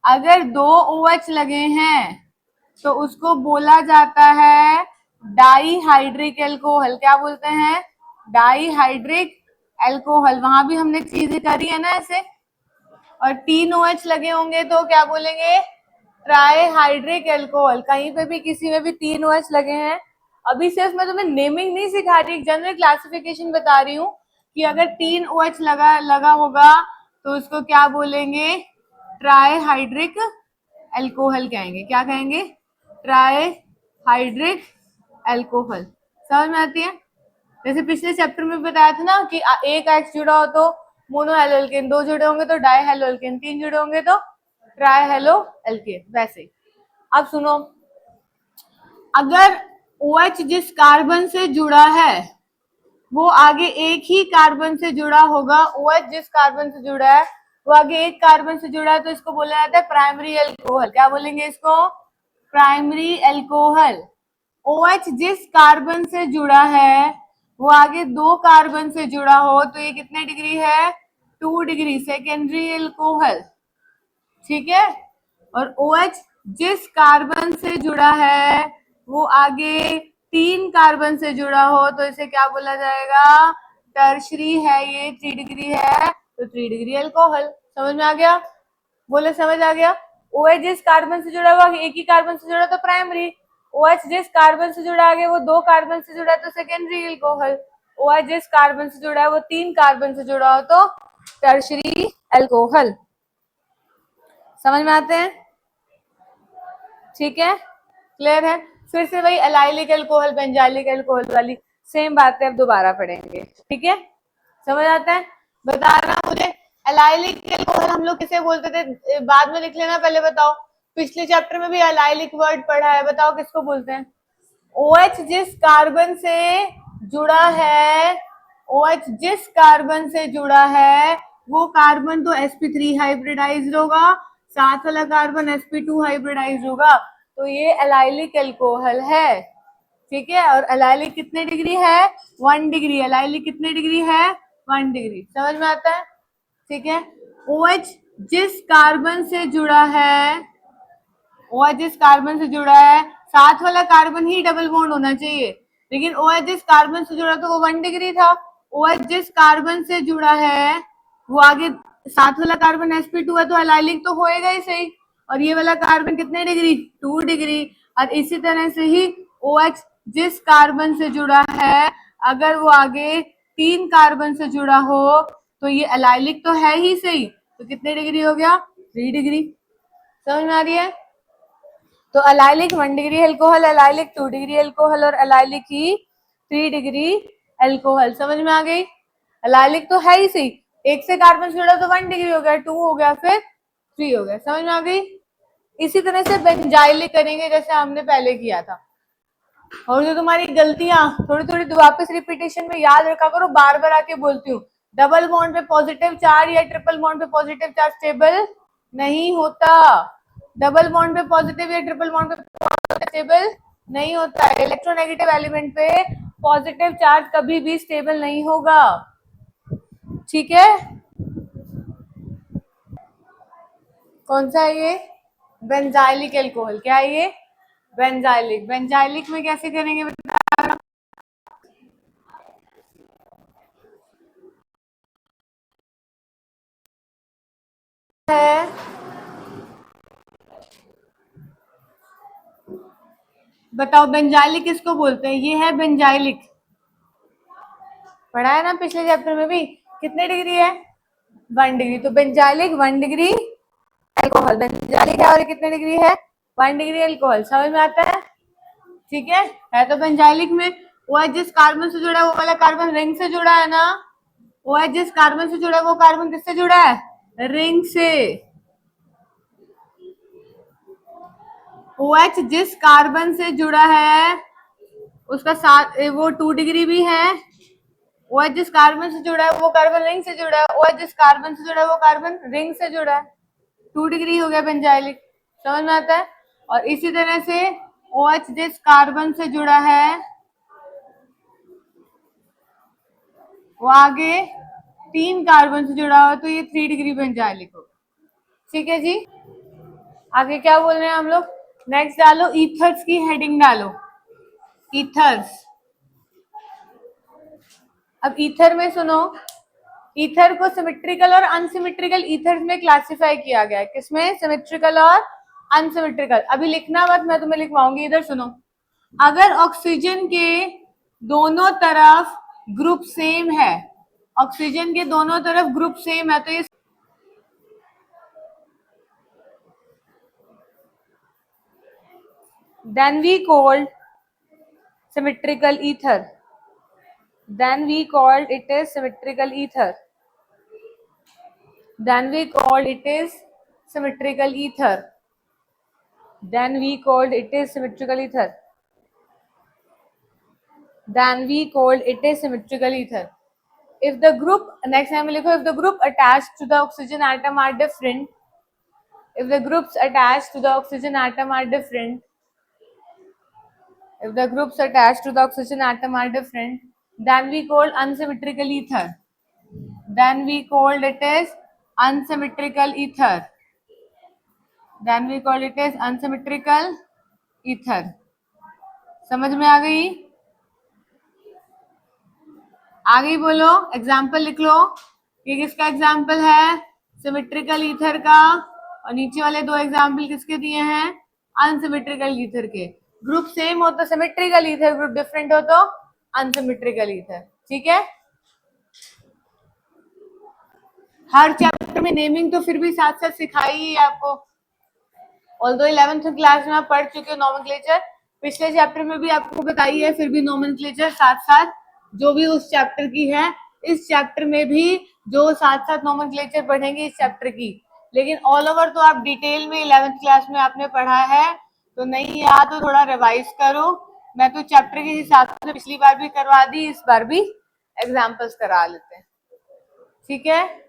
अगर दो OH लगे हैं तो उसको बोला जाता है डाईहाइड्रिक एल्कोहल। क्या बोलते हैं? Dihydric alcohol. वहां भी हमने चीजें करी है ना ऐसे। और 3 OH लगे होंगे तो क्या बोलेंगे? Trihydric alcohol. कहीं पे भी किसी में भी 3 OH लगे हैं। अभी सिर्फ मैं तुम्हें नेमिंग नहीं सिखा रही, जनरल क्लासिफिकेशन बता रही हूँ कि अगर 3 OH लगा होगा तो उसको क्या बोलेंगे? ट्राईहाइड्रिक एल्कोहल कहेंगे। क्या कहेंगे? Trihydric alcohol. समझ में आती है? जैसे पिछले चैप्टर में बताया था ना कि एक X जुड़ा हो तो मोनोहेलोल्केन, 2 जुड़े होंगे तो डाईहेलोल्केन, 3 जुड़े होंगे तो ट्राईहेलोल्केन। वैसे ही अब सुनो, अगर OH जिस कार्बन से जुड़ा है वो आगे एक ही कार्बन से जुड़ा होगा, OH जिस कार्बन से जुड़ा है वो आगे एक कार्बन से जुड़ा है तो इसको बोला जाता है प्राइमरी एल्कोहल। क्या बोलेंगे इसको? Primary alcohol. OH जिस कार्बन से जुड़ा है वो आगे 2 कार्बन से जुड़ा हो तो ये कितने डिग्री है? 2 डिग्री, सेकेंडरी एल्कोहल। ठीक है। और OH जिस कार्बन से जुड़ा है वो आगे 3 कार्बन से जुड़ा हो तो इसे क्या बोला जाएगा? टर्शरी है। ये 3 डिग्री है तो 3 डिग्री एल्कोहल। समझ में आ गया? बोले समझ आ गया? OH जिस कार्बन से जुड़ा हुआ एक ही कार्बन से जुड़ा तो प्राइमरी, OH जिस कार्बन से जुड़ा आगे वो 2 कार्बन से जुड़ा तो सेकेंडरी एल्कोहल, OH जिस कार्बन से जुड़ा है वो 3 कार्बन से जुड़ा हो तो टर्शरी एल्कोहल। समझ में आते हैं? ठीक है, क्लियर है? फिर से वही एलाइलिक एल्कोहल बेंजाइलिक एल्कोहल वाली सेम बातें अब दोबारा पढ़ेंगे। ठीक है, समझ आता है? बताना मुझे, एलाइलिक एल्कोहल हम लोग किसे बोलते थे? बाद में लिख लेना, पहले बताओ। पिछले चैप्टर में भी एलाइलिक वर्ड पढ़ा है, बताओ किसको बोलते हैं? OH जिस कार्बन से जुड़ा है, OH जिस कार्बन से जुड़ा है वो कार्बन तो sp3 हाइब्रिडाइज्ड होगा, साथ वाला कार्बन sp2 हाइब्रिडाइज्ड होगा, तो ये एलाइलिक एल्कोहल है। ठीक है। और एलाइलिक कितने डिग्री है? 1 डिग्री। एलाइलिक कितने डिग्री है? 1 डिग्री। समझ में आता है? ठीक है। OH जिस कार्बन से जुड़ा है, OH जिस कार्बन से जुड़ा है, साथ वाला कार्बन ही डबल बॉन्ड होना चाहिए, लेकिन OH जिस कार्बन से जुड़ा तो वो 1 डिग्री था। OH जिस कार्बन से जुड़ा है वो आगे साथ वाला कार्बन sp2 है तो एलाइलिक तो होएगा ही सही। और ये वाला कार्बन कितने डिग्री? 2 डिग्री। और इसी तरह से ही OH जिस कार्बन से जुड़ा है अगर वो आगे 3 कार्बन से जुड़ा हो तो ये एलाइलिक तो है ही सही, तो कितने डिग्री हो गया? 3 डिग्री। समझ में आ रही है? तो allylic 1 degree alcohol, allylic 2 degree alcohol और एलाइलिक ही 3 डिग्री एल्कोहल। समझ में आ गई? एलाइलिक तो है ही सही, एक से कार्बन जुड़ा तो 1 डिग्री हो गया, 2 हो गया, फिर 3 हो गया। समझ में आ गई? इसी तरह से बेंजाइलिक करेंगे जैसे हमने पहले किया था। और जो तुम्हारी गलतियां थोड़ी थोड़ी वापस रिपीटेशन में याद रखा करो, बार बार आके बोलती हूँ, डबल बॉन्ड पे पॉजिटिव चार्ज या ट्रिपल बॉन्ड पे पॉजिटिव चार्ज स्टेबल नहीं होता। डबल बॉन्ड पे पॉजिटिव या ट्रिपल बॉन्ड पे स्टेबल नहीं होता है। इलेक्ट्रोनेगेटिव एलिमेंट पे पॉजिटिव चार्ज कभी भी स्टेबल नहीं होगा। ठीक है। कौन सा है ये? Benzylic alcohol. क्या है ये? बेंजाइलिक। बेंजाइलिक में कैसे करेंगे बता है? बताओ बेंजाइलिक किसको बोलते हैं? ये है बेंजाइलिक, पढ़ा है ना पिछले चैप्टर में भी। कितने डिग्री है? 1 डिग्री। तो बेंजाइलिक 1 डिग्री एल्कोहल। बेंजाइलिक है और कितने डिग्री है? 1 डिग्री एल्कोहल। समझ में आता है? ठीक है तो बेंजाइलिक में OH जिस कार्बन से जुड़ा है वो वाला कार्बन रिंग से जुड़ा है ना। OH जिस कार्बन से जुड़ा है वो कार्बन किससे जुड़ा है? रिंग से। OH जिस कार्बन से जुड़ा है उसका साथ वो 2 डिग्री भी है। OH जिस कार्बन से जुड़ा है वो कार्बन रिंग से जुड़ा है। OH जिस कार्बन से जुड़ा है वो कार्बन रिंग से जुड़ा है। 2 डिग्री हो गया बेंजाइलिक। समझ में आता है? और इसी तरह से OH जिस कार्बन से जुड़ा है वो आगे 3 कार्बन से जुड़ा हो तो ये 3 डिग्री बेंजाइलिक होगा। ठीक है जी। आगे क्या बोल रहे हैं हम लोग? नेक्स्ट डालो, ईथर्स की हेडिंग डालो, ईथर्स। अब ईथर में सुनो, ईथर को सिमेट्रिकल और अनसिमेट्रिकल ईथर्स में क्लासिफाई किया गया है। किसमें? सिमेट्रिकल और अनसिमेट्रिकल। अभी लिखना मत, मैं तुम्हें लिखवाऊंगी, इधर सुनो। अगर ऑक्सीजन के दोनों तरफ ग्रुप सेम है, ऑक्सीजन के दोनों तरफ ग्रुप सेम है, तो ये then we called symmetrical ether, then we called it is symmetrical ether, then we called it is symmetrical ether, then we called it is symmetrical ether, then we called it is symmetrical ether. If the group, next time लिखो, if the group attached to the oxygen atom are different, if the groups attached to the oxygen atom are different, if the groups attached to the oxygen atom are different, then we call unsymmetrical ether, then we called it as unsymmetrical ether, then we called it as unsymmetrical ether. समझ में आ गई? आगे बोलो, example लिख लो। ये किसका example है? Symmetrical ether का। और नीचे वाले दो एग्जाम्पल किसके दिए हैं? अनसिमेट्रिकल ईथर के। ग्रुप सेम हो तो सिमेट्रिकल ईथर, ग्रुप डिफरेंट हो तो अनसिमेट्रिकल ईथर। ठीक है? हर चैप्टर में नेमिंग तो फिर भी साथ साथ सिखाई ही है आपको। ऑल्दो 11th क्लास में आप पढ़ चुके हो नोमेनक्लेचर, पिछले चैप्टर में भी आपको बताई है, फिर भी नोमेनक्लेचर साथ साथ जो भी उस चैप्टर की है, इस चैप्टर में भी जो साथ साथ नोमेनक्लेचर पढ़ेंगे इस चैप्टर की। लेकिन ऑल ओवर तो आप डिटेल में 11th क्लास में आपने पढ़ा है, तो नहीं याद तो थोड़ा रिवाइज करो। मैं तो चैप्टर के हिसाब से पिछली बार भी करवा दी, इस बार भी एग्जाम्पल्स करा लेते हैं। ठीक है?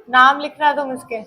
नाम लिखना तुम इसके।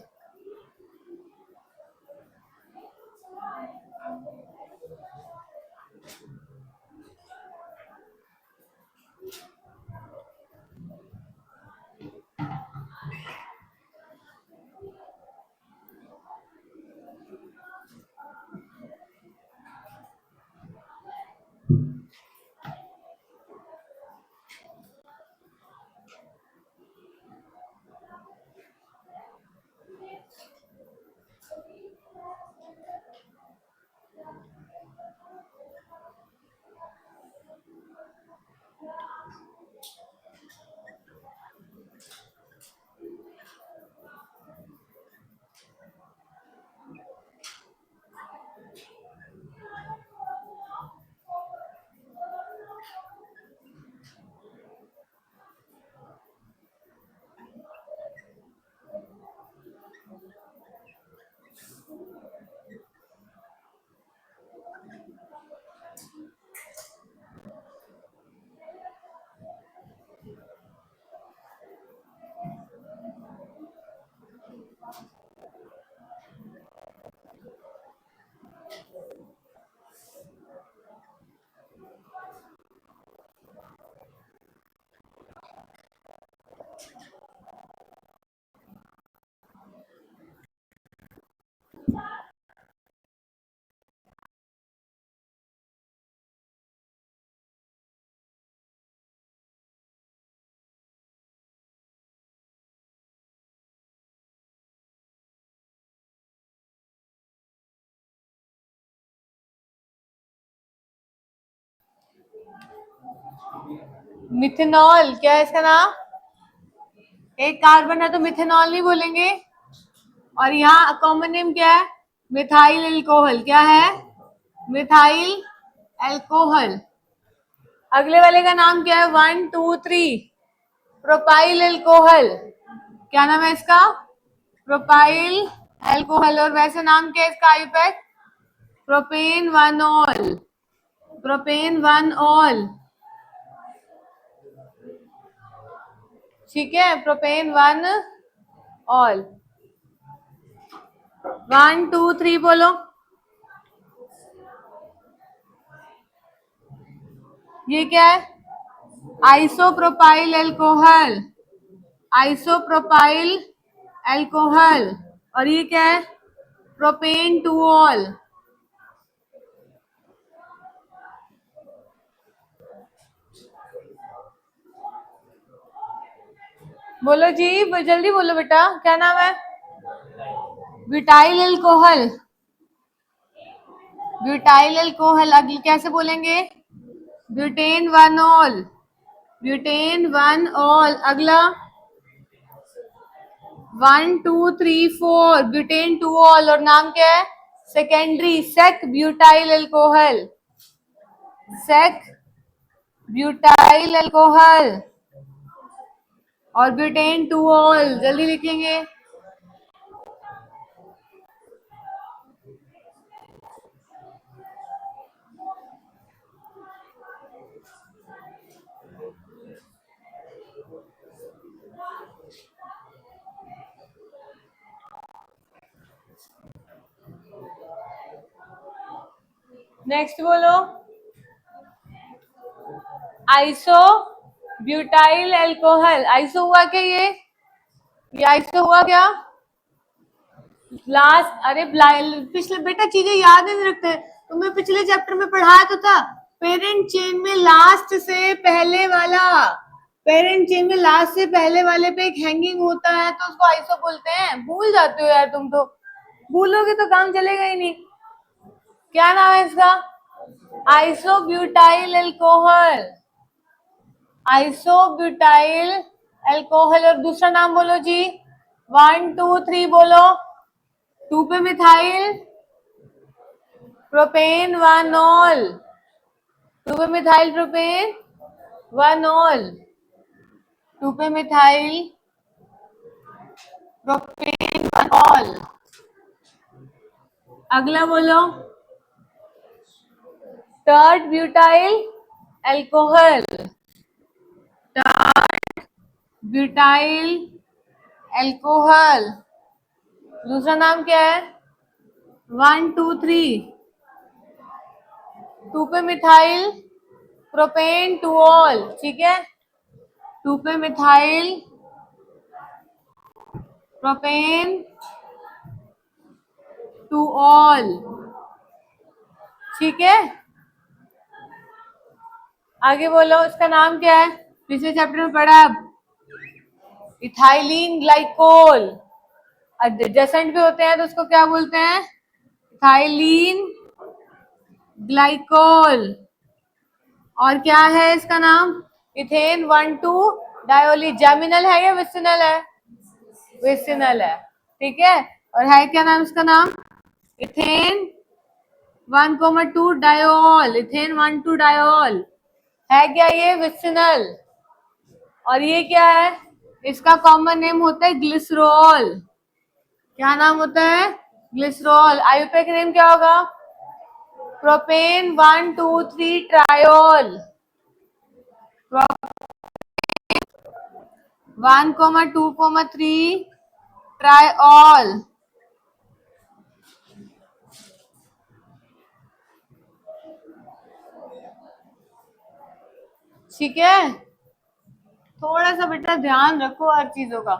मिथेनॉल क्या है इसका नाम? एक कार्बन है तो मिथेनॉल नहीं बोलेंगे। और यहाँ कॉमन नेम क्या है? Methyl alcohol. क्या है? Methyl alcohol. अगले वाले का नाम क्या है? 1 2 3 प्रोपाइल एल्कोहल। क्या नाम है इसका? Propyl alcohol. और वैसे नाम क्या है इसका IUPAC? Propane one all. Propane one all. ठीक है, प्रोपेन वन ऑल। 1 2 3 बोलो। ये क्या है? Isopropyl alcohol. Isopropyl alcohol. और ये क्या है? Propane two all. बोलो जी, जल्दी बोलो बेटा, क्या नाम है? Butyl alcohol. Butyl alcohol. अगले कैसे बोलेंगे? Butane one all. Butane one all. अगला 1 2 3 4 ब्यूटेन टू ऑल। और नाम क्या है? Secondary sec butyl alcohol. Sec butyl alcohol और ब्यूटेन टू ऑल। जल्दी लिखेंगे। नेक्स्ट बोलो। Iso butyl alcohol. आइसो हुआ क्या? ये आइसो हुआ क्या? लास्ट। अरे पिछले बेटा चीजें याद नहीं रखते। तुम्हें पिछले चैप्टर में पढ़ाया तो था। पेरेंट चेन में लास्ट से पहले वाला, पेरेंट चेन में लास्ट से पहले वाले पे एक हैंगिंग होता है तो उसको आइसो बोलते हैं। भूल जाते हो यार तुम तो। भूलोगे तो काम चलेगा ही नहीं। क्या नाम है इसका? Isobutyl alcohol. Isobutyl alcohol. और दूसरा नाम बोलो जी। 1 2 3 बोलो। 2 पे मिथाइल प्रोपेन वन ऑल। 2 पे मिथाइल प्रोपेन वन ऑल। 2 पे मिथाइल प्रोपेन वन ऑल। अगला बोलो। टर्ड ब्यूटाइल एल्कोहल। Butyl alcohol. दूसरा नाम क्या है? 1 2 3 2 पे मिथाइल प्रोपेन टू ऑल। ठीक है, 2 पे मिथाइल प्रोपेन टू ऑल। ठीक है, आगे बोलो। इसका नाम क्या है? पिछले चैप्टर में पढ़ा। Ethylene glycol. एडजेसेंट भी होते हैं तो उसको क्या बोलते हैं? Ethylene glycol. और क्या है इसका नाम? इथेन 1 2 डायोली। जैमिनल है या विसिनल है? विसिनल है। ठीक है, और है क्या नाम इसका नाम? Ethane 1 2 diol. इथेन 1 2 डायोल है क्या? ये विसिनल। और ये क्या है? इसका कॉमन नेम होता है ग्लिसरॉल। क्या नाम होता है? ग्लिसरॉल। आईयूपैक नेम क्या होगा? Propane 1 2 3 triol. 1 2 3 ट्रायोल। ठीक है, थोड़ा सा बेटा ध्यान रखो हर चीजों का।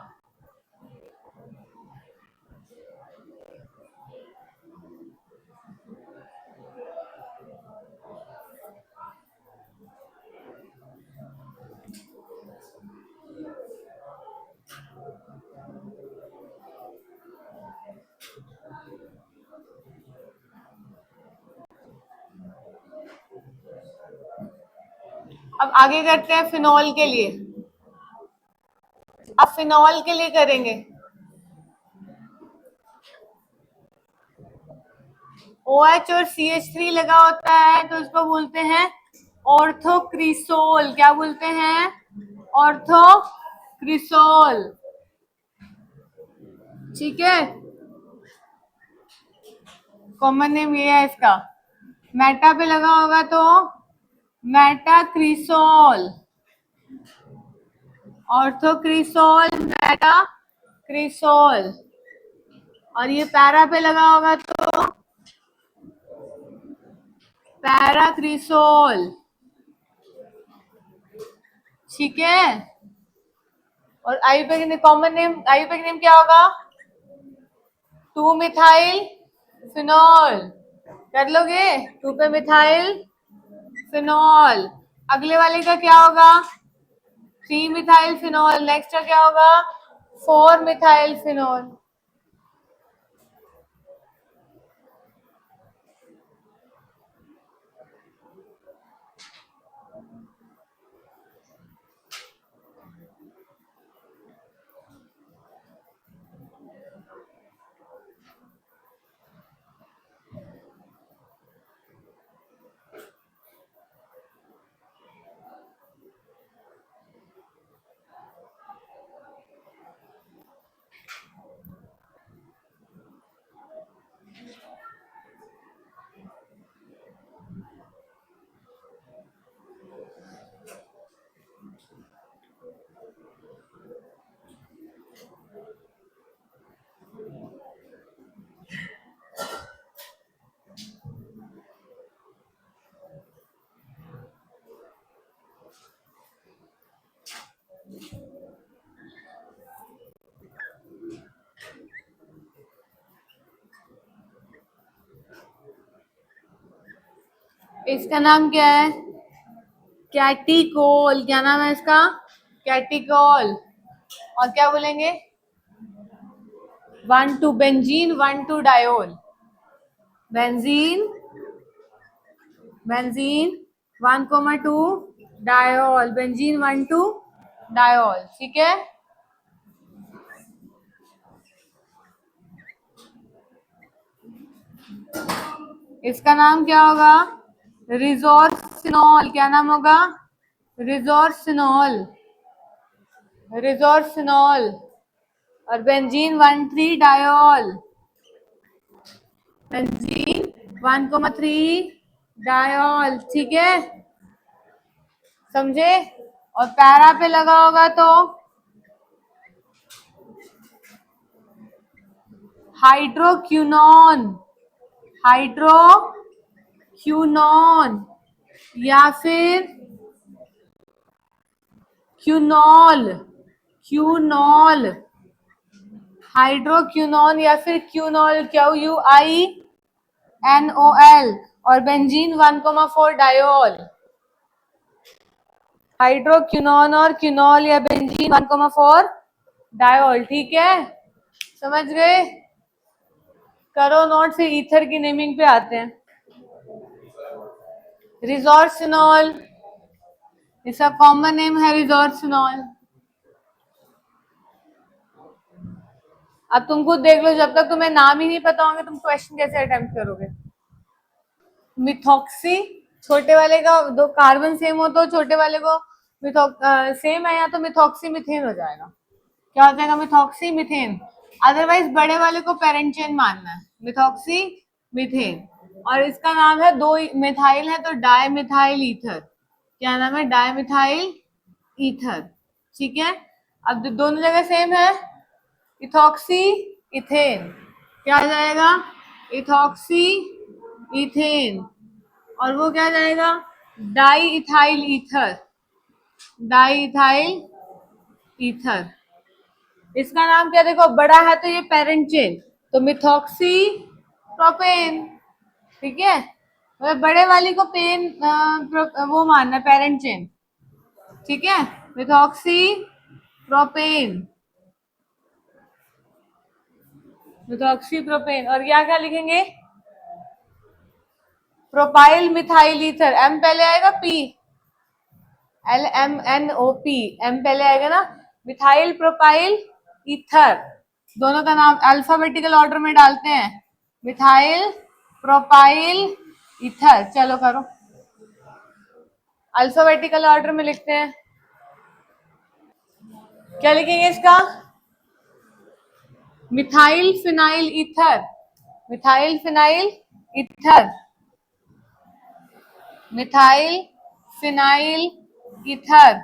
अब आगे करते हैं फिनॉल के लिए। अब फिनॉल के लिए करेंगे। OH और CH3 लगा होता है तो उसको बोलते हैं ऑर्थोक्रिसोल। क्या बोलते हैं? ऑर्थोक्रिसोल। ठीक है, कॉमन नेम ये है इसका। मेटा पे लगा होगा तो मेटाक्रिसोल, ऑर्थोक्रिसोल, मेटाक्रिसोल। और ये पैरा पे लगा होगा तो पैराक्रिसोल। ठीक है, और IUPAC common name, IUPAC name क्या होगा? 2 मिथाइल फिनॉल। कर लोगे? 2 पे मिथाइल फिनॉल। अगले वाले का क्या होगा? 3 मिथाइल फिनॉल। नेक्स्ट का क्या होगा? 4 मिथाइल फिनॉल। इसका नाम क्या है? कैटिकोल। क्या नाम है इसका? कैटिकोल। और क्या बोलेंगे? 1,2 benzene, 1,2 diol. Benzene, benzene 1,2 diol. Benzene 1,2 diol. ठीक है, इसका नाम क्या होगा? रिजोर्सिनॉल। क्या नाम होगा? रिजोर्सिनॉल, रिजोर्सिनॉल। और बेंजीन 1,3 डायोल। Benzene 1,3 diol. ठीक है, समझे? और पैरा पे लगा होगा तो हाइड्रोक्यूनॉन, हाइड्रोक्यूनॉन या फिर क्यूनॉल, क्यूनॉल, हाइड्रोक्यूनॉन या फिर क्यूनॉल, QUINOL। और बेंजीन 1,4 डायोल। हाइड्रोक्यूनॉन और क्यूनॉल या बेंजीन 1,4 डायोल। ठीक है, समझ गए? करो नोट, फिर ईथर की नेमिंग पे आते हैं। रिजोर्सिनॉल, इसका कॉमन नेम है रिजोर्सिनॉल। अब तुम खुद देख लो, जब तक तुम्हें नाम ही नहीं पता होंगे तुम क्वेश्चन कैसे अटेम्प्ट करोगे? मिथॉक्सी, छोटे वाले का दो कार्बन सेम हो तो छोटे वाले को सेम है या तो मिथॉक्सी मिथेन हो जाएगा। क्या हो जाएगा? Methoxy methane. अदरवाइज बड़े वाले को पेरेंट चेन मानना है, मिथॉक्सी मिथेन। और इसका नाम है, 2 मिथाइल है तो डाई मिथाइल ईथर। क्या नाम है? Di methyl ether. ठीक है, अब दोनों जगह सेम है, इथॉक्सी इथेन। क्या आ जाएगा? Ethoxy ethane. और वो क्या जाएगा? Di ethyl ether, di ethyl ether. इसका नाम क्या? देखो, बड़ा है तो ये पेरेंट चेन, तो मिथॉक्सी प्रोपेन। ठीक है, मतलब बड़े वाली को पेन वो मानना, पेरेंट चेन। ठीक है, मिथॉक्सी प्रोपेन, मिथॉक्सी प्रोपेन। और क्या क्या लिखेंगे? Propyl methyl ether. एम पहले आएगा, पी LMNOP, एम पहले आएगा ना, मिथाइल प्रोपाइल ईथर, दोनों का नाम अल्फाबेटिकल ऑर्डर में डालते हैं, मिथाइल प्रोपाइल ईथर। चलो करो, अल्फाबेटिकल ऑर्डर में लिखते हैं। क्या लिखेंगे इसका? Methyl phenyl ether, methyl phenyl ether, methyl phenyl ether.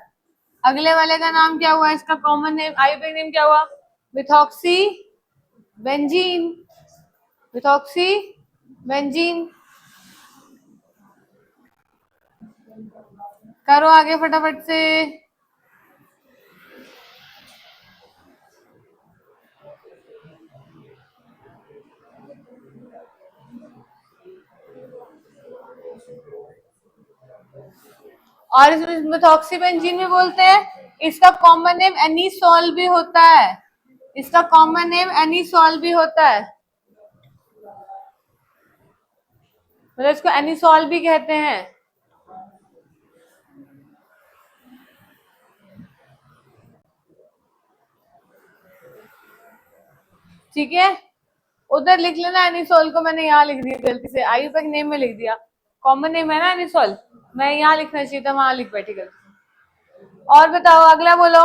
अगले वाले का नाम क्या हुआ? इसका कॉमन नेम, आयुर्वेदिक नेम क्या हुआ? Methoxy benzene, methoxy benzene. करो आगे फटाफट से। और इसमें मिथॉक्सी बेंजीन भी बोलते हैं। इसका कॉमन नेम एनिसोल भी होता है, इसका कॉमन नेम एनिसोल भी होता है, मतलब इसको एनिसोल भी कहते हैं। ठीक है, उधर लिख लेना एनिसोल को, मैंने यहाँ लिख दिया गलती से, आयुर्वेदिक नेम में लिख दिया, कॉमन नेम है ना एनिसोल, मैं यहाँ लिखना चाहिए था, वहां लिख बैठी गलती से। और बताओ अगला बोलो,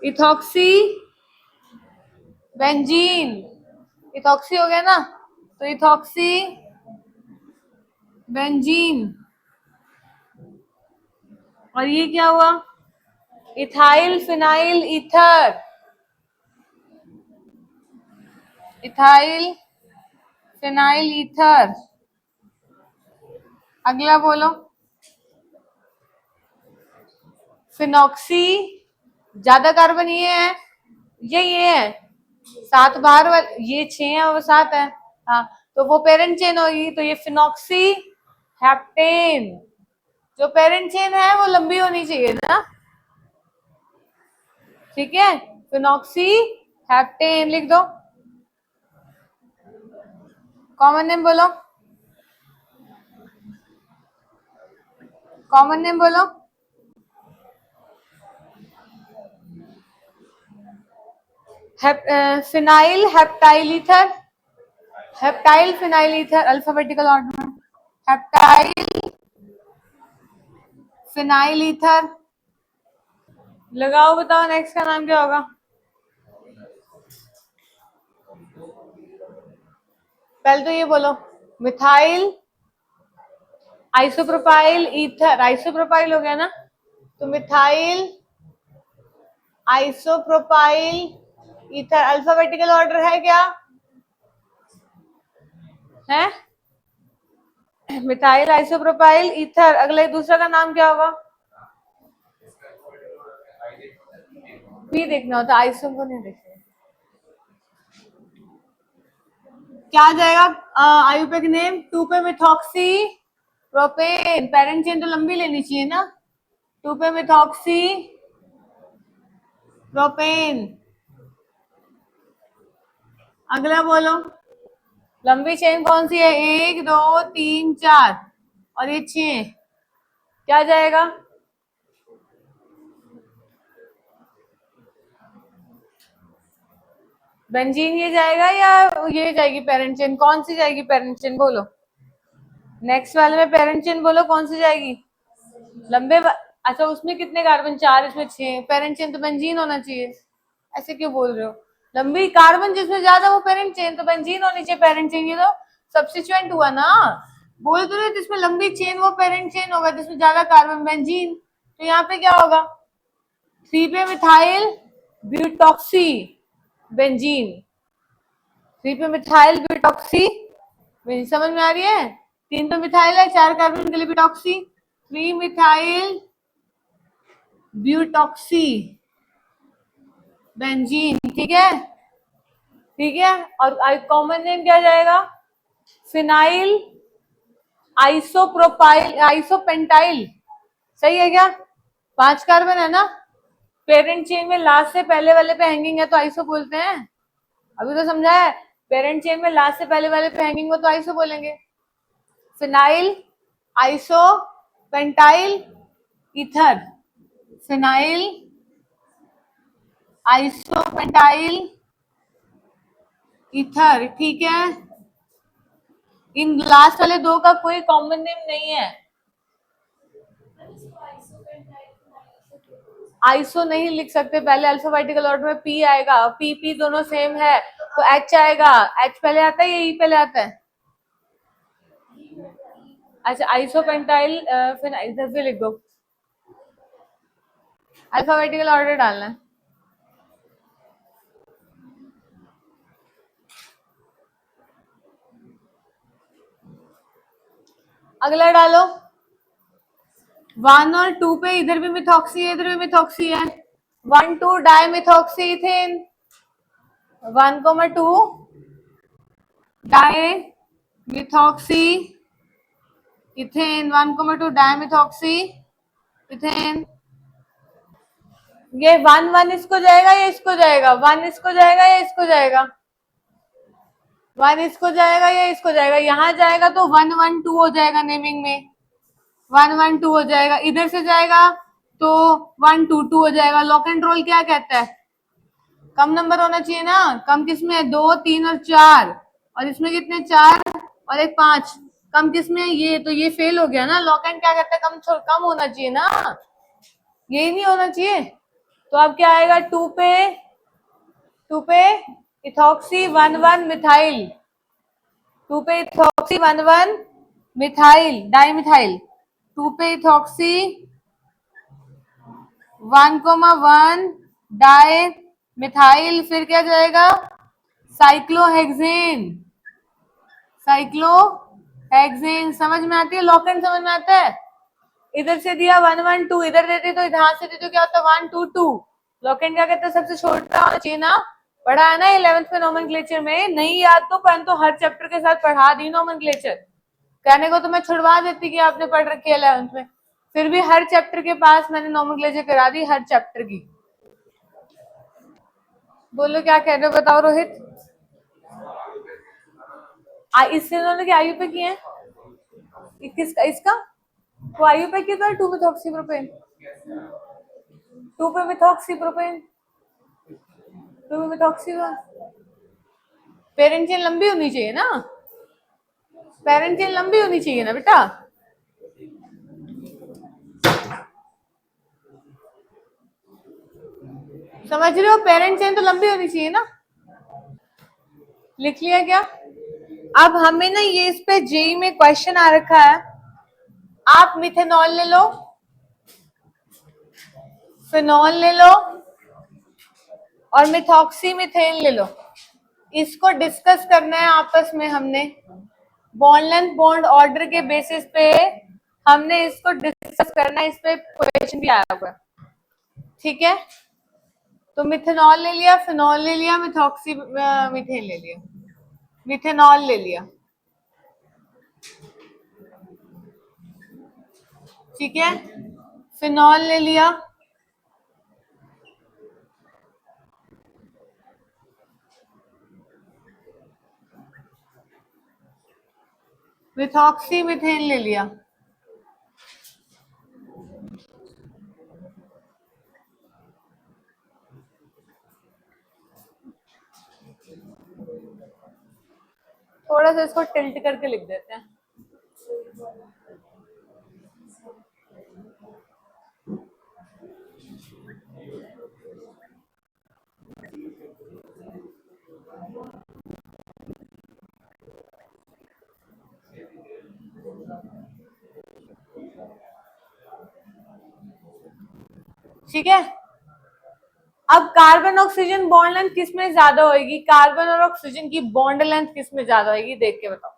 इथॉक्सी बेंजीन, इथॉक्सी हो गया ना, तो इथॉक्सी बेंजीन। और ये क्या हुआ? Ethyl phenyl ether, ethyl phenyl ether. अगला बोलो, फिनॉक्सी, ज्यादा कार्बन ये है, ये है, 7 बाहर वाले, ये 6 है और 7 है, हाँ, तो वो पेरेंट चेन होगी, तो ये फिनॉक्सी हेप्टेन। जो पेरेंट चेन है वो लंबी होनी चाहिए ना, ठीक है, फिनॉक्सी हेप्टेन लिख दो। कॉमन नेम बोलो, कॉमन नेम बोलो। Phenyl heptyl ether, heptyl phenyl ether, alphabetical order में, हेप्टाइल फिनाइल ईथर। लगाओ, बताओ नेक्स्ट का नाम क्या होगा? पहले तो ये बोलो, मिथाइल आइसोप्रोपाइल ईथर, आइसोप्रोपाइल हो गया ना, तो methyl isopropyl ether. Alphabetical order है क्या? है, मिथाइल आइसोप्रोपाइल ईथर। अगले दूसरा का नाम क्या होगा? भी देखना होता, आइसो को नहीं देखना। क्या आ जाएगा आयुर्वेदिक नेम? 2 पे मिथॉक्सी प्रोपेन, पेरेंट चेन तो लंबी लेनी चाहिए ना, 2 पे मिथॉक्सी प्रोपेन। अगला बोलो, लंबी चेन कौन सी है? 1 2 3 4 और ये 6, क्या जाएगा? बेंजीन ये जाएगा या ये जाएगी पेरेंट चेन? कौन सी जाएगी पेरेंट चेन बोलो? नेक्स्ट वाले में पेरेंट चेन बोलो, कौन सी जाएगी? अच्छा, उसमें कितने कार्बन? 4, इसमें 6, पेरेंट चेन तो बेंजीन होना चाहिए, ऐसे क्यों बोल रहे हो? लंबी कार्बन जिसमें ज्यादा वो पेरेंट चेन, तो बेंजीन होनी चाहिए पेरेंट चेन, ये तो सब्स्टिट्यूएंट हुआ ना, बोल तो रहे जिसमें लंबी चेन वो पेरेंट चेन होगा, जिसमें ज्यादा कार्बन बेंजीन, तो यहाँ पे क्या होगा? 3 पे मिथाइल ब्यूटॉक्सी बेंजीन, 3 पे मिथाइल ब्यूटॉक्सी बेंजीन, समझ में आ रही है? 3 पे मिथाइल है, 4 कार्बन के लिए ब्यूटॉक्सी, 3 मिथाइल ब्यूटॉक्सी बेंजीन, ठीक है, ठीक है। और कॉमन नेम क्या जाएगा? फिनाइल आइसोप्रोपाइल, आइसोपेंटाइल, सही है क्या? 5 कार्बन है ना, पेरेंट चेन में लास्ट से पहले वाले पे हैंगिंग है तो आइसो बोलते हैं, अभी तो समझा है, पेरेंट चेन में लास्ट से पहले वाले पे हैंगिंग हो तो आइसो बोलेंगे। Phenyl isopentyl ether, phenyl, isopentyl, ether. ठीक है, इन लास्ट वाले दो का कोई कॉमन नेम नहीं है। आइसो नहीं लिख सकते, पहले अल्फाबेटिकल ऑर्डर में पी आएगा, पी पी दोनों सेम है तो एच आएगा। एच पहले आता है या ई पहले आता है? अच्छा, आइसोपेंटाइल फिर इधर से लिख दो, अल्फाबेटिकल ऑर्डर डालना है। अगला डालो, 1 और 2 पे इधर भी मिथॉक्सी है, इधर भी मिथॉक्सी है। 1 2 di methoxy ethane, 1,2 di methoxy ethane, 1,2 di methoxy ethane. ये 1 1 इसको जाएगा या इसको जाएगा? 1 इसको जाएगा या इसको जाएगा? 1 इसको जाएगा या इसको जाएगा? यहाँ जाएगा तो 1 1 2 हो जाएगा, नेमिंग में 1 1 2 हो जाएगा। इधर से जाएगा तो 1 2 2 हो जाएगा। लॉक एंड रोल क्या कहता है? कम नंबर होना चाहिए ना। कम किसमें है? 2 3 और 4, और इसमें कितने? 4 और एक 5। कम किसमें है? ये तो ये फेल हो गया ना। लॉक एंड क्या कहता है? कम कम होना चाहिए ना, यही नहीं होना चाहिए। तो अब क्या आएगा? 2 पे इथॉक्सी 1 1 मिथाइल, 2 पे इथॉक्सी 1 1 मिथाइल डाई मिथाइल, 2 पे इथॉक्सी 1,1 डाई मिथाइल। फिर क्या जाएगा? Cyclohexane, cyclohexane. समझ में आती है? लॉक एंड समझ में आता है? इधर से दिया 1 1 2, इधर देते तो इधर से देते तो क्या होता? 1 2 2। लॉक एंड क्या कहते हैं? सबसे छोटा होना चाहिए ना। पढ़ा है ना 11th में नोमेनक्लेचर में? नहीं याद तो परंतु हर चैप्टर के साथ पढ़ा दी नोमेनक्लेचर। कहने को तो मैं छुड़वा देती कि आपने पढ़ रखी है 11th में, फिर भी हर चैप्टर के पास मैंने नोमेनक्लेचर करा दी, हर चैप्टर की। बोलो क्या कह रहे हो, बताओ रोहित। इससे उन्होंने क्या आयु पे किए हैं? किसका? इसका वो आयु पे किया था 2 मिथॉक्सीप्रोपेन, 2 पे मिथॉक्सीप्रोपेन, 2 पे मिथॉक्सी। पेरेंट चेन लंबी होनी चाहिए ना, पेरेंट चेन लंबी होनी चाहिए ना बेटा। समझ रहे हो? पेरेंट चेन तो लंबी होनी चाहिए ना। लिख लिया क्या? अब हमें ना ये इस पे जेई में क्वेश्चन आ रखा है। आप मिथेनॉल ले लो, फिनॉल ले लो और मिथॉक्सी मिथेन ले लो। इसको डिस्कस करना है आपस में। हमने बॉन्ड लेंथ बॉन्ड ऑर्डर के बेसिस पे हमने इसको डिस्कस करना है। इस पे क्वेश्चन भी आया हुआ है, ठीक है? तो मिथेनॉल ले लिया, फिनॉल ले लिया, मिथॉक्सी मिथेन ले लिया, मिथेनॉल ले लिया, ठीक है? फिनॉल ले लिया, मिथॉक्सी मिथेन ले लिया। थोड़ा सा इसको टिल्ट करके लिख देते हैं। ठीक है? अब कार्बन ऑक्सीजन बॉन्ड लेंथ किसमें ज्यादा होगी? कार्बन और ऑक्सीजन की बॉन्ड लेंथ किसमें ज्यादा होगी? देख के बताओ।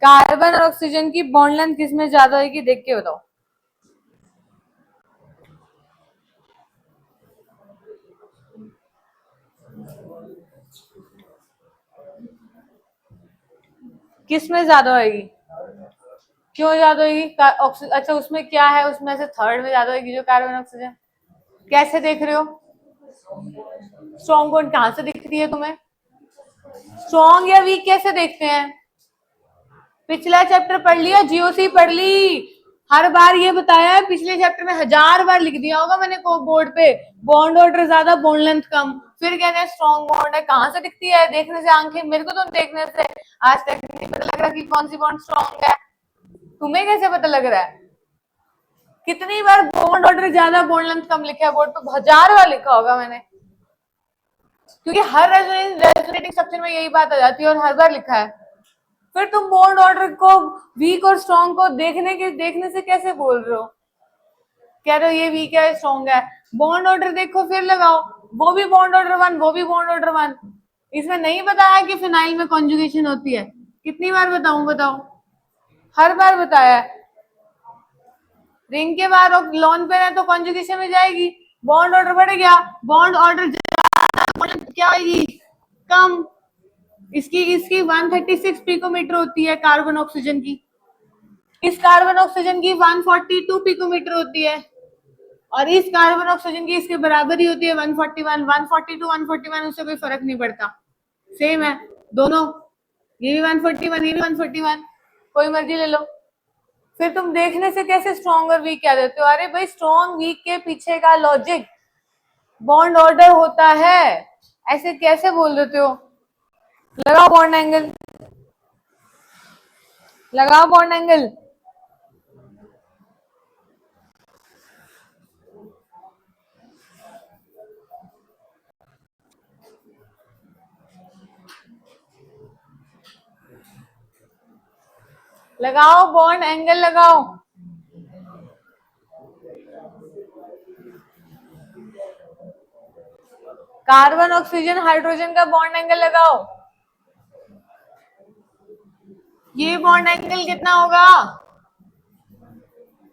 कार्बन और ऑक्सीजन की बॉन्ड लेंथ किसमें ज्यादा होगी? देख के बताओ। किसमें ज्यादा होगी? क्यों ज्यादा होगी? अच्छा, उसमें क्या है? उसमें से थर्ड में ज्यादा होगी जो कार्बन ऑक्सीजन। कैसे देख रहे हो? स्ट्रॉन्ग बॉन्ड कहां से दिख रही है तुम्हें? स्ट्रॉन्ग या वीक कैसे देखते हैं? पिछला चैप्टर पढ़ लिया, जीओसी पढ़ ली। हर बार ये बताया है, पिछले चैप्टर में 1000 बार लिख दिया होगा मैंने को बोर्ड पे, बॉन्ड ऑर्डर ज्यादा बॉन्ड लेंथ कम, फिर कहते हैं स्ट्रॉन्ग बॉन्ड है। कहाँ से दिखती है? देखने से आंखें, मेरे को तो देखने से आज तक नहीं पता लग रहा कि कौन सी बॉन्ड स्ट्रॉन्ग है। तुम्हें कैसे पता लग रहा है? कितनी बार बॉन्ड ऑर्डर ज्यादा बॉन्ड लेंथ कम लिखा है बोर्ड पे? 1000 बार लिखा होगा मैंने, क्योंकि हर रेजोनेटिंग स्ट्रक्चर में यही बात आ जाती है और हर बार लिखा है। फिर तुम बॉन्ड ऑर्डर को वीक और स्ट्रॉन्ग को देखने से कैसे बोल रहे हो? कह रहे हो ये वीक है स्ट्रॉन्ग है। बॉन्ड ऑर्डर देखो फिर लगाओ, वो भी बॉन्ड ऑर्डर 1, वो भी बॉन्ड ऑर्डर 1। इसमें नहीं बताया कि फिनाइल में कॉन्जुगेशन होती है। कितनी बार बताऊं? बताओ, हर बार बताया है। रिंग के बाद लॉन पेयर है तो कॉन्जुगेशन में जाएगी, बॉन्ड ऑर्डर बढ़ गया, बॉन्ड ऑर्डर क्या आएगी? कम। इसकी 136 पिकोमीटर होती है कार्बन ऑक्सीजन की, इस कार्बन ऑक्सीजन की 142 पिकोमीटर होती है, और इस कार्बन ऑक्सीजन की इसके बराबर ही होती है 141। 142 141 उससे कोई फर्क नहीं पड़ता, सेम है दोनों। ये भी 141, ये भी 141, कोई मर्जी ले लो। फिर तुम देखने से कैसे स्ट्रॉन्ग और वीक कह देते हो? अरे भाई, स्ट्रॉन्ग वीक के पीछे का लॉजिक बॉन्ड ऑर्डर होता है, ऐसे कैसे बोल देते हो? लगाओ बॉन्ड एंगल, लगाओ बॉन्ड एंगल। लगाओ बॉन्ड एंगल, लगाओ। कार्बन ऑक्सीजन हाइड्रोजन का बॉन्ड एंगल लगाओ। ये बॉन्ड एंगल कितना होगा?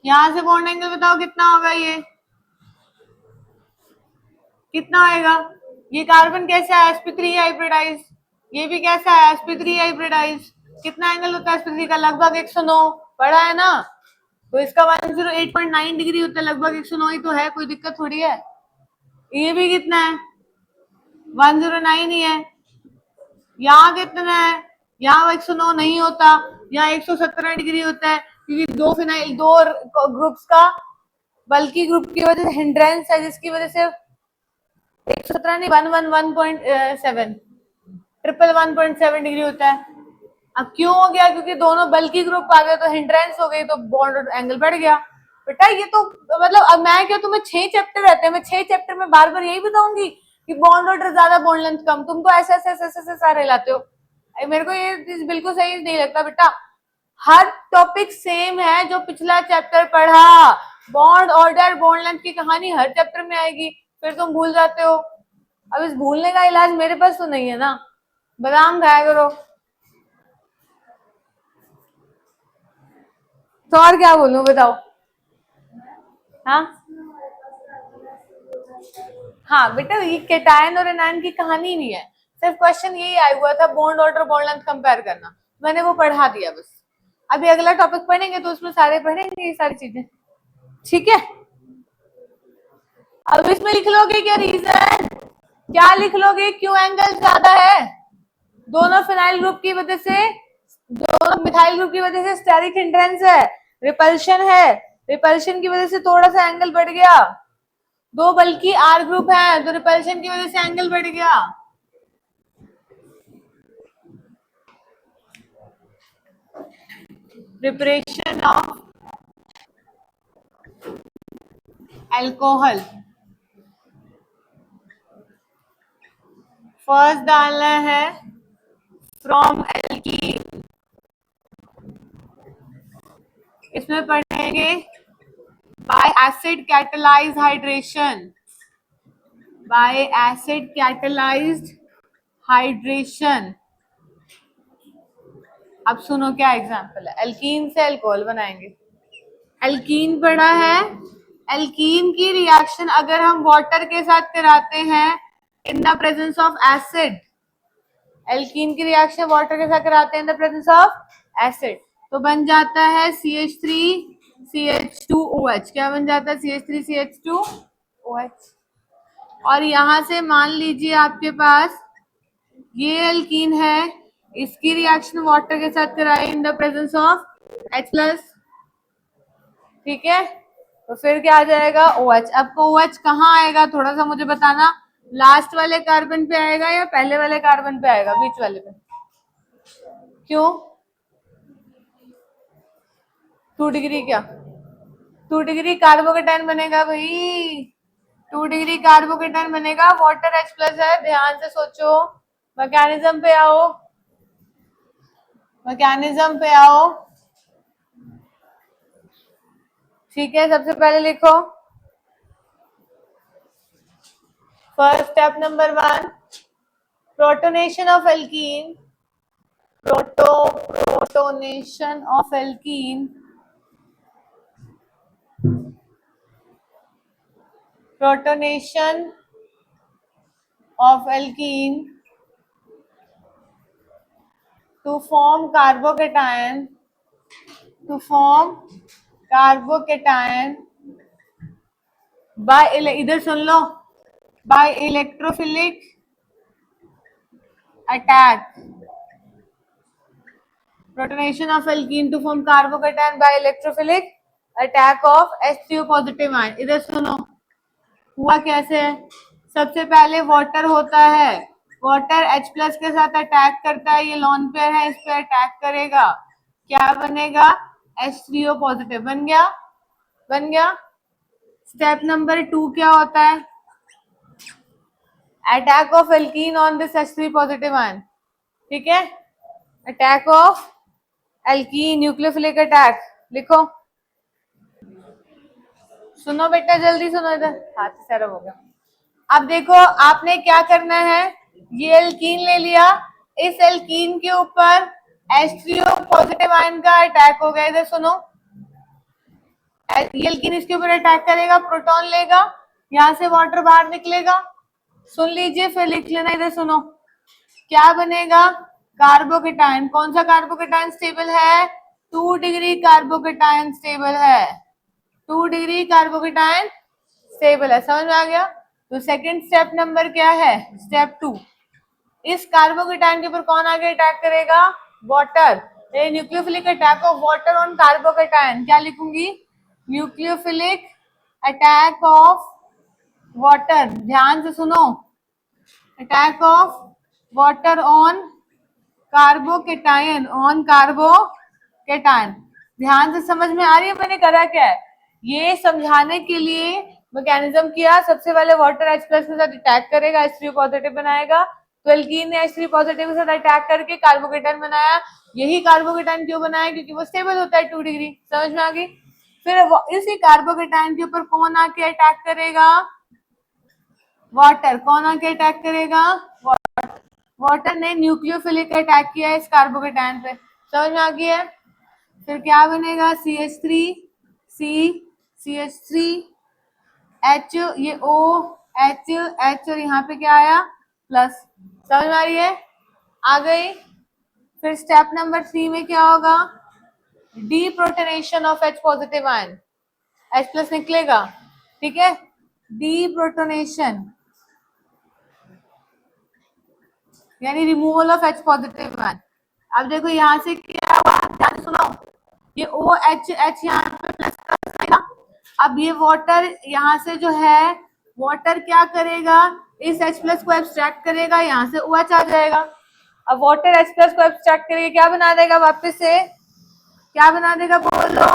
यहां से बॉन्ड एंगल बताओ कितना होगा? ये कितना आएगा? ये कार्बन कैसा है? sp3 hybridise. ये भी कैसा है? sp3 hybridise. कितना एंगल होता है sp3 का? लगभग 109। पढ़ा है ना? तो इसका 108.9 डिग्री होता है, लगभग 109 ही तो है, कोई दिक्कत थोड़ी है। ये भी कितना है? 109 ही है। यहाँ कितना है? यहाँ 109 नहीं होता, यहाँ 117 डिग्री होता है, क्योंकि दो फिनाइल, दो ग्रुप्स का बल्कि ग्रुप की वजह से हिंड्रेंस है, जिसकी वजह से 117 नहीं, 111.7 ट्रिपल 1.7 डिग्री होता है। अब क्यों हो गया? क्योंकि दोनों बल्कि ग्रुप आ गए तो हिंड्रेंस हो गई, तो बॉन्ड एंगल बढ़ गया। बेटा ये तो मतलब, अब मैं क्या, तुम्हें 6 चैप्टर रहते हैं, मैं 6 चैप्टर में बार बार यही बताऊंगी कि बॉन्ड ऑर्डर ज्यादा बॉन्ड लेंथ कम? तुम तो ऐसे ऐसे ऐसे ऐसे सारे लाते हो, मेरे को ये बिल्कुल सही नहीं लगता बेटा। हर टॉपिक सेम है जो पिछला चैप्टर पढ़ा, बॉन्ड ऑर्डर बॉन्ड लेंथ की कहानी हर चैप्टर में आएगी, फिर तुम भूल जाते हो। अब इस भूलने का इलाज मेरे पास तो नहीं है ना, बादाम खाया करो। तो और क्या बोलूं, बताओ? हाँ हाँ बेटा, ये केटायन और एनायन की कहानी नहीं है, सिर्फ क्वेश्चन यही आया हुआ था, bond order bond length compare करना, मैंने वो पढ़ा दिया बस। अभी अगला टॉपिक पढ़ेंगे तो उसमें सारे पढ़ेंगे ये सारी चीजें, ठीक है? अब इसमें लिख लोगे क्या रीजन? क्या लिख लोगे? क्यों एंगल ज्यादा है? दोनों फिनाइल ग्रुप की वजह से, दोनों मिथाइल ग्रुप की वजह से स्टेरिक हिंड्रेंस है, रिपल्शन है, रिपल्शन की वजह से थोड़ा सा एंगल बढ़ गया। दो बल्कि आर ग्रुप है तो रिपल्शन की वजह से एंगल बढ़ गया। प्रिपरेशन ऑफ अल्कोहल, फर्स्ट डालना है फ्रॉम एल्कीन, इसमें पढ़ेंगे bye acid catalysed hydration, bye acid catalysed hydration. अब सुनो क्या एग्जांपल है, एल्कीन से अल्कोहल बनाएंगे। एल्कीन पढ़ा है, एल्कीन की रिएक्शन अगर हम वाटर के साथ कराते हैं in the presence of acid, alkene की रिएक्शन वाटर के साथ कराते हैं in the presence of acid, तो बन जाता है CH3CH2OH। क्या बन जाता है? CH3CH2OH। और यहां से मान लीजिए आपके पास ये एल्कीन है, इसकी रिएक्शन वाटर के साथ कराए in the presence of H+, ठीक है, तो फिर क्या आ जाएगा OH। अब OH कहाँ आएगा थोड़ा सा मुझे बताना, लास्ट वाले कार्बन पे आएगा या पहले वाले कार्बन पे आएगा, बीच वाले पे? क्यों 2 डिग्री क्या 2 डिग्री कार्बोकेटाइन बनेगा भाई, 2 डिग्री कार्बोकेटाइन बनेगा, वाटर H प्लस है, ध्यान से सोचो, मैकेनिज्म पे आओ, मैकेनिज्म पे आओ। ठीक है, सबसे पहले लिखो first step number 1, protonation of alkene, protonation of alkene, protonation of alkene to form carbocation, to form carbocation by, इधर सुन लो, by electrophilic attack, protonation of alkene to form carbocation by electrophilic attack of H3O positive ion। इधर सुनो हुआ कैसे है, सबसे पहले water होता है, वाटर H प्लस के साथ अटैक करता है, ये लॉन पेयर है, इस पे अटैक करेगा, क्या बनेगा H3O पॉजिटिव बन गया, बन गया। स्टेप नंबर 2 क्या होता है, attack of alkene on this H3 positive ion, ठीक है, attack of alkene, nucleophilic attack, लिखो, सुनो बेटा जल्दी सुनो, इधर हाथ से सारा हो गया। अब देखो आपने क्या करना है, ये एल्कीन ले लिया, इस एल्कीन के ऊपर H3O पॉजिटिव आयन का अटैक हो गया, इधर सुनो, ये एल्कीन इसके ऊपर अटैक करेगा, प्रोटॉन लेगा, यहां से वाटर बाहर निकलेगा, सुन लीजिए फिर लिख लेना, इधर सुनो, क्या बनेगा कार्बोकेटाइन, कौन सा कार्बोकेटाइन स्टेबल है, 2 डिग्री कार्बोकेटाइन स्टेबल है, 2 डिग्री कार्बोकेटाइन स्टेबल है, समझ में आ गया। तो सेकंड स्टेप नंबर क्या है, स्टेप 2, इस कार्बोकेटाइन के ऊपर कौन आगे अटैक करेगा, water, nucleophilic attack of water on carbocation, क्या लिखूंगी, न्यूक्लियोफिलिक अटैक ऑफ वाटर, ध्यान से सुनो, attack of water on carbocation, on carbocation, ध्यान से समझ में आ रही है मैंने करा क्या है, ये समझाने के लिए मैकेनिज्म किया, सबसे पहले वाटर H प्लस के साथ अटैक करेगा, H3O पॉजिटिव बनाएगा, तो एल्कीन ने H3 पॉजिटिव के साथ अटैक करके कार्बोकेटाइन बनाया, यही कार्बोकेटाइन क्यों बनाया, क्योंकि वो स्टेबल होता है 2 डिग्री, समझ में आ गई। फिर इसी कार्बोकेटाइन के ऊपर कौन आके अटैक करेगा, वाटर, कौन आके अटैक करेगा, वाटर ने न्यूक्लियोफिलिक अटैक किया है इस कार्बोकेटाइन पे, समझ में आ गई है। फिर क्या बनेगा CH3 CH3 H, ये OH और यहाँ पे क्या आया प्लस, समझ में आ रही है, आ गई। फिर स्टेप नंबर 3 में क्या होगा, deprotonation of H positive ion, H plus निकलेगा, ठीक है, डीप्रोटोनेशन यानी removal of H positive ion. अब देखो यहाँ से क्या हुआ, ध्यान सुनो, ये OH यहाँ पे प्लस आएगा, अब ये वाटर यहाँ से जो है, वाटर क्या करेगा, इस H प्लस को एब्स्ट्रैक्ट करेगा, यहाँ से OH आ जाएगा, अब वाटर H प्लस को एब्स्ट्रैक्ट करके क्या बना देगा, वापस से क्या बना देगा, बोलो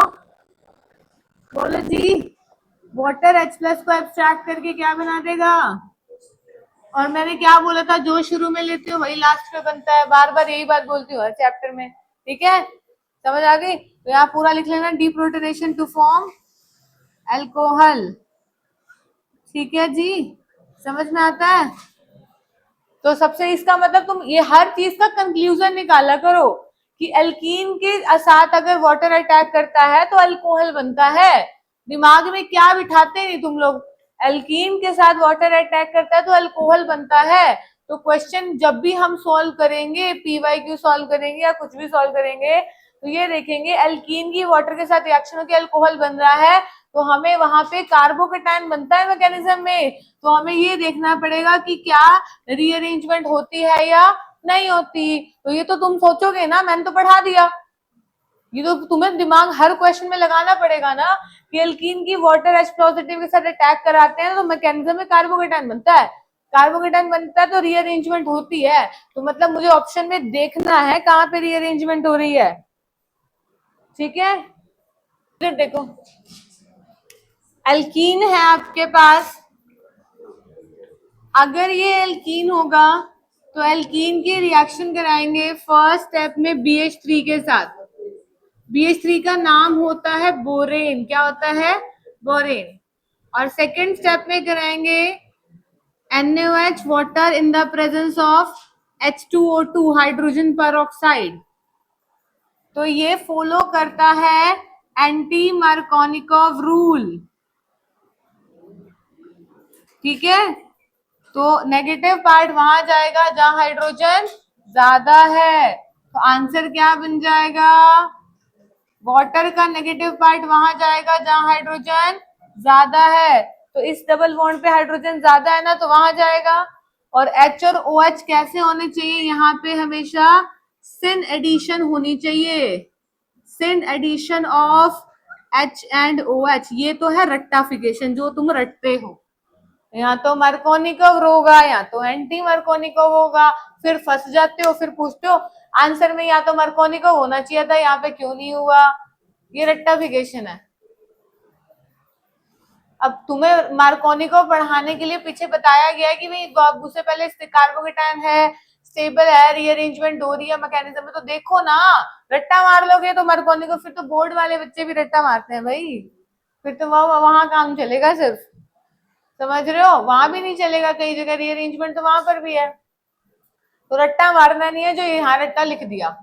बोलो जी, वाटर H प्लस को एब्स्ट्रैक्ट करके क्या बना देगा, और मैंने क्या बोला था, जो शुरू में लेती हूँ वही लास्ट में बनता है, बार बार यही बात बोलती हूँ हर चैप्टर में, ठीक है, समझ आ गई। तो यहाँ पूरा लिख लेना, डीप्रोटोनेशन टू फॉर्म अल्कोहल, ठीक है जी, समझ में आता है। तो सबसे इसका मतलब तुम ये हर चीज का कंक्लूजन निकाला करो कि एल्कीन के साथ अगर वाटर अटैक करता है तो अल्कोहल बनता है, दिमाग में क्या बिठाते नहीं तुम लोग, एल्कीन के साथ वाटर अटैक करता है तो अल्कोहल बनता है। तो क्वेश्चन जब भी हम सॉल्व करेंगे, PYQ सॉल्व करेंगे या कुछ भी सॉल्व करेंगे, तो ये देखेंगे एल्कीन की वाटर के साथ रिएक्शन होकर अल्कोहल बन रहा है, तो हमें वहां पे कार्बोकेटाइन बनता है मैकेनिज्म में, तो हमें ये देखना पड़ेगा कि क्या रीअरेंजमेंट होती है या नहीं होती। तो ये तो तुम सोचोगे ना, मैंने तो पढ़ा दिया, ये तो तुम्हें दिमाग हर क्वेश्चन में लगाना पड़ेगा ना कि एल्कीन की वाटर H पॉजिटिव के साथ अटैक कराते हैं तो मैकेनिज्म में कार्बोकेटायन बनता है, कार्बोकेटायन बनता है तो रीअरेंजमेंट होती है। तो मतलब मुझे ऑप्शन में देखना है कहाँ पे रीअरेंजमेंट हो रही है, ठीक है। फिर देखो एल्कीन है आपके पास, अगर ये एल्कीन होगा तो एल्कीन की रिएक्शन कराएंगे फर्स्ट स्टेप में BH3 के साथ। BH3 का नाम होता है बोरेन, क्या होता है, बोरेन। और सेकेंड स्टेप में कराएंगे NaOH water in the presence of H2O2 hydrogen peroxide. तो ये फॉलो करता है एंटी मार्कोनिकोव रूल, ठीक है। तो नेगेटिव पार्ट वहां जाएगा जहां हाइड्रोजन ज्यादा है, तो आंसर क्या बन जाएगा, वाटर का नेगेटिव पार्ट वहां जाएगा जहां हाइड्रोजन ज्यादा है, तो इस डबल बॉन्ड पे हाइड्रोजन ज्यादा है ना तो वहां जाएगा। और H और OH कैसे होने चाहिए, यहाँ पे हमेशा सिन एडिशन होनी चाहिए, syn addition of H and OH। ये तो है रट्टाफिकेशन, जो तुम रटते हो, यहाँ तो मार्कोनिकोव होगा या तो एंटी मार्कोनिकोव होगा, फिर फंस जाते हो, फिर पूछते हो आंसर में या तो मार्कोनिकोव होना चाहिए था, यहाँ पे क्यों नहीं हुआ, ये रट्टाफिकेशन है। अब तुम्हें मार्कोनिकोव पढ़ाने के लिए पीछे बताया गया है कि भाई उससे पहले कार्बोकेटायन है, स्टेबल है, रीअरेंजमेंट हो रही है मैकेनिज्म में, तो देखो ना, रट्टा मार लोगे तो मार्कोनिकोव, फिर तो बोर्ड वाले बच्चे भी रट्टा मारते हैं भाई, फिर तो वहां काम चलेगा सिर्फ, समझ रहे हो, वहां भी नहीं चलेगा, कई जगह रीअरेंजमेंट तो वहां पर भी है। तो रट्टा मारना नहीं है, जो यहाँ रट्टा लिख दिया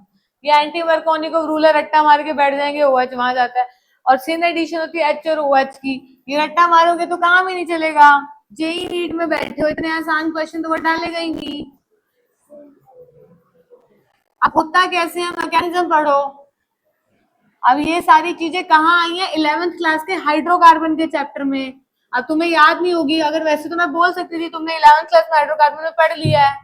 ये एंटी मार्कोनिकोव रूल है, रट्टा मार के बैठ जाएंगे, OH वहां जाता है। और सिन एडिशन होती है H और OH की, ये रट्टा मारोगे तो काम ही नहीं चलेगा। जेई नीट में बैठे हो, इतने आसान क्वेश्चन तो वो डालेगा ही नहीं। अब होता कैसे है, मैकेनिज्म पढ़ो। अब ये सारी चीजें कहाँ आई है, 11th क्लास के हाइड्रोकार्बन के चैप्टर में। अब तुम्हें याद नहीं होगी, अगर वैसे तो मैं बोल सकती थी तुमने 11th क्लास में हाइड्रोकार्बन में पढ़ लिया है,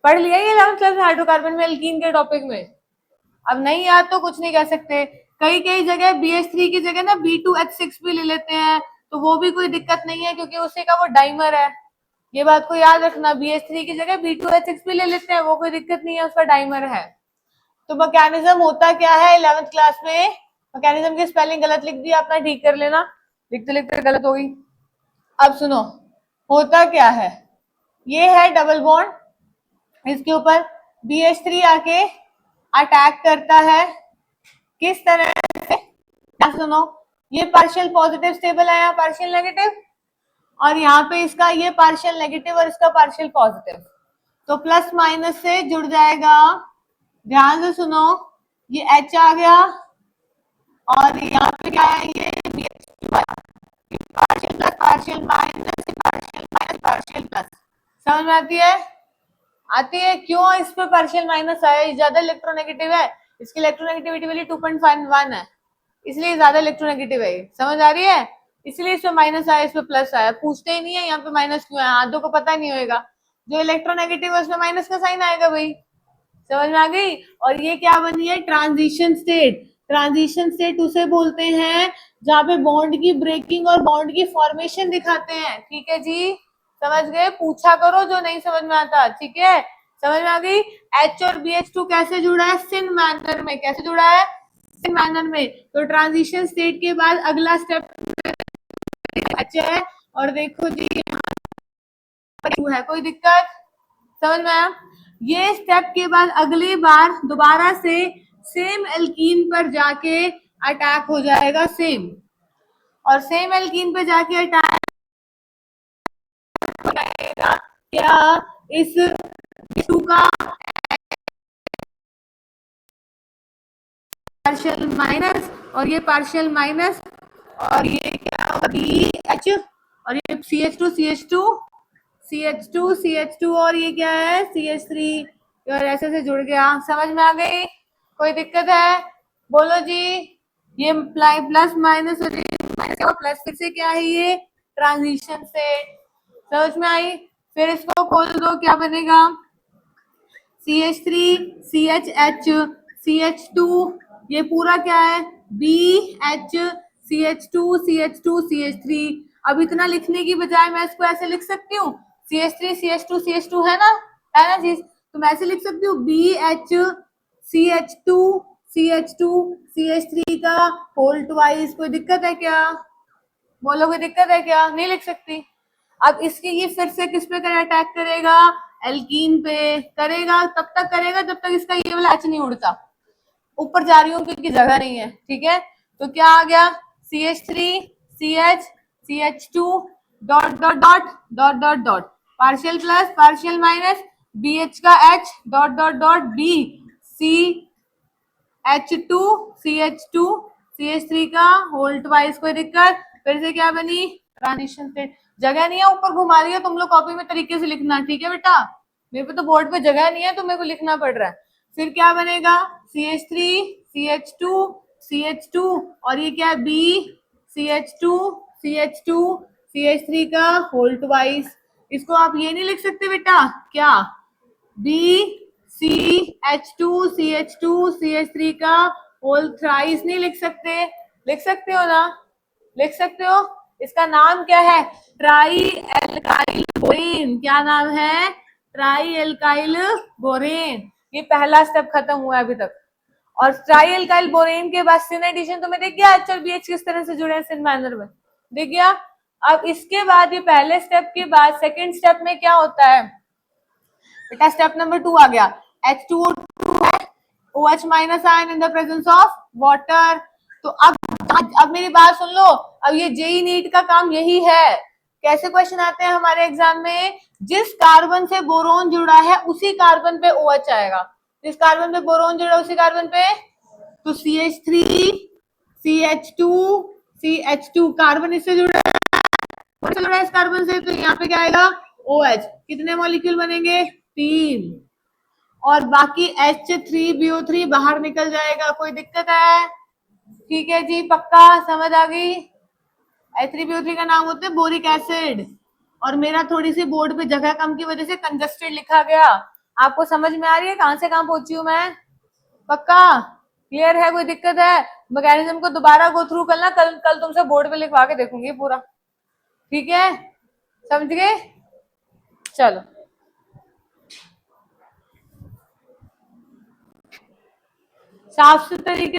पढ़ लिया है 11th क्लास में हाइड्रोकार्बन में एल्कीन के टॉपिक में। अब नहीं याद तो कुछ नहीं कह सकते, कई कई जगह BH3 की जगह ना B2H6 भी ले लेते हैं, तो वो भी कोई दिक्कत नहीं है क्योंकि उसी का वो डाइमर है, ये बात को याद रखना, BH3 की जगह B2H6 भी ले लेते हैं, वो कोई दिक्कत नहीं है, उसका डाइमर है। तो मैकेनिज्म होता क्या है 11th क्लास में, मैकेनिज्म की स्पेलिंग गलत लिख दी, अपना ठीक कर लेना, लिखते लिखते गलत हो गई। अब सुनो होता क्या है, ये है डबल बॉन्ड, इसके ऊपर BH3 आके अटैक करता है, किस तरह से, सुनो, ये पार्शियल पॉजिटिव स्टेबल है, यहाँ पार्शियल नेगेटिव, और यहाँ पे इसका ये पार्शियल नेगेटिव और इसका पार्शियल पॉजिटिव, तो प्लस माइनस से जुड़ जाएगा। ध्यान से सुनो, ये H आ गया और यहाँ पे क्या है, ये partial plus partial minus partial minus partial plus, समझ में आती है, आती है। क्यों इस पे पार्शियल माइनस आया, ज्यादा इलेक्ट्रोनेगेटिव है, इसकी इलेक्ट्रोनेगेटिविटी वैल्यू 2.51 है, इसलिए ज्यादा इलेक्ट्रोनेगेटिव है, समझ आ रही है, इसलिए इसमें माइनस आया, इसमें प्लस आया, पूछते ही नहीं है यहाँ पे माइनस क्यों है, आधों को पता नहीं होगा, जो इलेक्ट्रोनेगेटिव है उसमें माइनस का साइन आएगा भाई, समझ में आ गई। और ये क्या बनी है, ट्रांजिशन स्टेट, ट्रांजिशन स्टेट उसे बोलते हैं जहाँ पे बॉन्ड की ब्रेकिंग और बॉन्ड की फॉर्मेशन दिखाते हैं, ठीक है जी, समझ गए, पूछा करो जो नहीं समझ में आता, ठीक है, समझ में आ गई। H और BH2 कैसे जुड़ा है, सिन मैनर में, कैसे जुड़ा है, सिन मैनर में, तो ट्रांजिशन स्टेट के बाद अगला स्टेप H है, और देखो जी है, कोई दिक्कत, समझ में आया। ये स्टेप के बाद अगली बार दोबारा से सेम एल्कीन पर जाके अटैक हो जाएगा, सेम, और सेम एल्कीन पे जाके अटैक हो जाएगा, क्या इस टू का पार्शियल माइनस और ये पार्शियल माइनस, और ये क्या होगा BH, और ये CH2 और ये क्या है CH3, और ऐसे से जुड़ गया, समझ में आ गई, कोई दिक्कत है, बोलो जी। ये प्लस माइनस और प्लस फिर से क्या है, ये ट्रांजिशन से, समझ में आई। फिर इसको खोल दो, क्या बनेगा, CH3 CHH CH2, ये पूरा क्या है BH CH2 CH2 CH3। अब इतना लिखने की बजाय मैं इसको ऐसे लिख सकती हूँ, CH3 CH2 CH2 है ना चीज, तो मैं ऐसे लिख सकती हूँ BH CH2 CH2 CH3 का होल ट्वाइस। कोई दिक्कत है क्या? बोलो कोई दिक्कत है क्या? नहीं लिख सकती। अब इसके ये फिर से किस पे अटैक करेगा? एल्कीन पे करेगा। तब तक करेगा जब तक इसका ये वाला H नहीं उड़ता। ऊपर जा रही हूँ क्योंकि जगह नहीं है, ठीक है। तो क्या आ गया? CH3 CH CH2 dot dot dot dot dot dot, partial plus partial minus, BH का H dot dot dot B CH2 CH2 CH3 का होल ट्वाइस। कोई दिक्कत? फिर से क्या बनी? Transition state. जगह नहीं है, ऊपर घुमा रही है, तुम लोग कॉपी में तरीके से लिखना, ठीक है बेटा। मेरे पे तो बोर्ड पे जगह नहीं है तो मेरे को लिखना पड़ रहा है। फिर क्या बनेगा? CH3 CH2 CH2 और ये क्या है? B CH2 CH2 CH3 का होल ट्वाइस। इसको आप ये नहीं लिख सकते बेटा क्या? B CH2 CH2 CH3 का होल थ्राइस नहीं लिख सकते? लिख सकते हो ना? लिख सकते हो। इसका नाम क्या है? Try alkyl borane. क्या नाम है? Try alkyl borane. ये पहला स्टेप खत्म हुआ है अभी तक। और ट्राई एल्काइल बोरेन के बाद सिन एडिशन तुम्हें दिख गया, एच और BH किस तरह से जुड़े हैं सिन मैनर में, दिख गया। अब इसके बाद ये पहले स्टेप के बाद सेकेंड स्टेप में क्या होता है बेटा? स्टेप नंबर 2 आ गया। H2O2 है, OH minus ion in the presence of water. तो अब मेरी बात सुन लो। अब ये जेई नीट का काम यही है। कैसे क्वेश्चन आते हैं हमारे एग्जाम में? जिस कार्बन से बोरोन जुड़ा है उसी कार्बन पे OH आएगा। जिस कार्बन पे बोरोन जुड़ा उसी कार्बन पे, तो CH3 CH2 CH2 कार्बन इससे जुड़ा है, जुड़ा है इस कार्बन से, तो यहाँ पे क्या आएगा? OH। कितने मॉलिक्यूल बनेंगे? 3। और बाकी H3BO3 बाहर निकल जाएगा। कोई दिक्कत है? ठीक है जी, पक्का समझ आ गई। H3BO3 का नाम होता है बोरिक एसिड। और मेरा थोड़ी सी बोर्ड पे जगह कम की वजह से कंजस्टेड लिखा गया। आपको समझ में आ रही है कहां से कहां पहुंची हूं मैं? पक्का क्लियर है? कोई दिक्कत है? मैकेनिज्म को दोबारा गो थ्रू करना, कल कल तुमसे बोर्ड पे लिखवा के देखूंगी पूरा, ठीक है? समझ गए? चलो साफ सुथरे तरीके